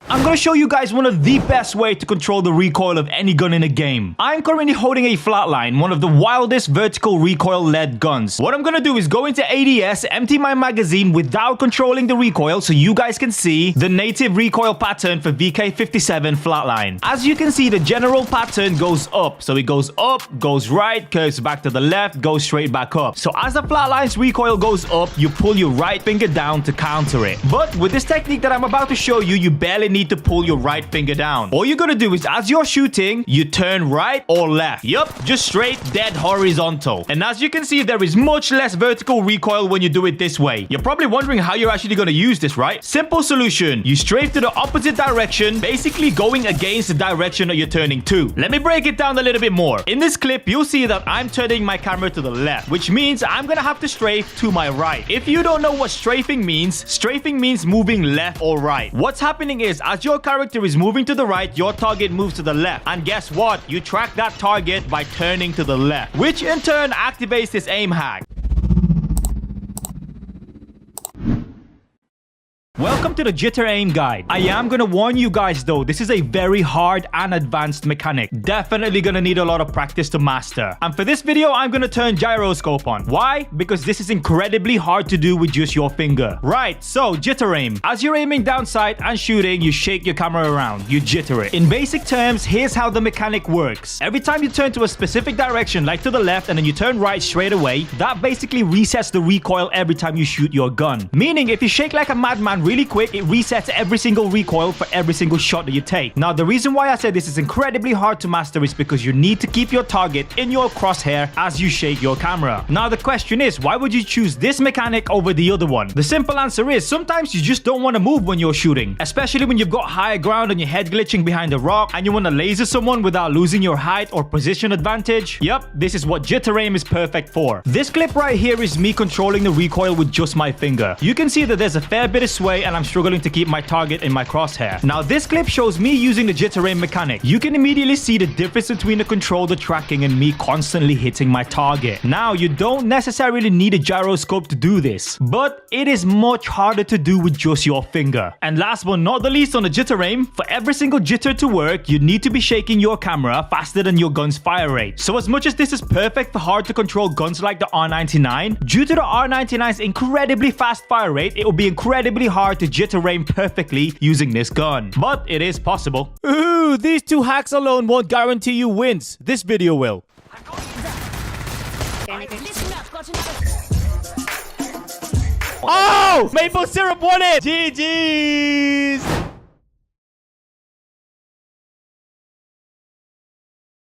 I'm gonna show you guys one of the best way to control the recoil of any gun in a game. I'm currently holding a flatline, one of the wildest vertical recoil led guns. What I'm gonna do is go into ADS, empty my magazine without controlling the recoil so you guys can see the native recoil pattern for VK57 flatline. As you can see, the general pattern goes up. So it goes up, goes right, curves back to the left, goes straight back up. So as the flatline's recoil goes up, you pull your right finger down to counter it. But with this technique that I'm about to show you, you barely need to pull your right finger down. All you're gonna do is as you're shooting, you turn right or left. Yup, just straight, dead horizontal. And as you can see, there is much less vertical recoil when you do it this way. You're probably wondering how you're actually gonna use this, right? Simple solution. You strafe to the opposite direction, basically going against the direction that you're turning to. Let me break it down a little bit more. In this clip, you'll see that I'm turning my camera to the left, which means I'm gonna have to strafe to my right. If you don't know what strafing means moving left or right. What's happening is as your character is moving to the right, your target moves to the left. And guess what? You track that target by turning to the left, which in turn activates this aim hack. Welcome to the jitter aim guide. I am gonna warn you guys though, this is a very hard and advanced mechanic. Definitely gonna need a lot of practice to master. And for this video, I'm gonna turn gyroscope on. Why? Because this is incredibly hard to do with just your finger. Right, so jitter aim. As you're aiming down sight and shooting, you shake your camera around. You jitter it. In basic terms, here's how the mechanic works. Every time you turn to a specific direction, like to the left, and then you turn right straight away, that basically resets the recoil every time you shoot your gun. Meaning, if you shake like a madman really quick, it resets every single recoil for every single shot that you take. Now, the reason why I said this is incredibly hard to master is because you need to keep your target in your crosshair as you shake your camera. Now, the question is, why would you choose this mechanic over the other one? The simple answer is, sometimes you just don't want to move when you're shooting, especially when you've got higher ground and your head glitching behind a rock and you want to laser someone without losing your height or position advantage. Yep, this is what jitter aim is perfect for. This clip right here is me controlling the recoil with just my finger. You can see that there's a fair bit of sway and I'm struggling to keep my target in my crosshair. Now, this clip shows me using the jitter aim mechanic. You can immediately see the difference between the control, the tracking, and me constantly hitting my target. Now, you don't necessarily need a gyroscope to do this, but it is much harder to do with just your finger. And last but not the least, on the jitter aim, for every single jitter to work, you need to be shaking your camera faster than your gun's fire rate. So as much as this is perfect for hard to control guns like the R99, due to the R99's incredibly fast fire rate, it will be incredibly hard to jitter aim perfectly using this gun. But it is possible. Ooh, these two hacks alone won't guarantee you wins. This video will. Oh! Maple syrup won it! GG's!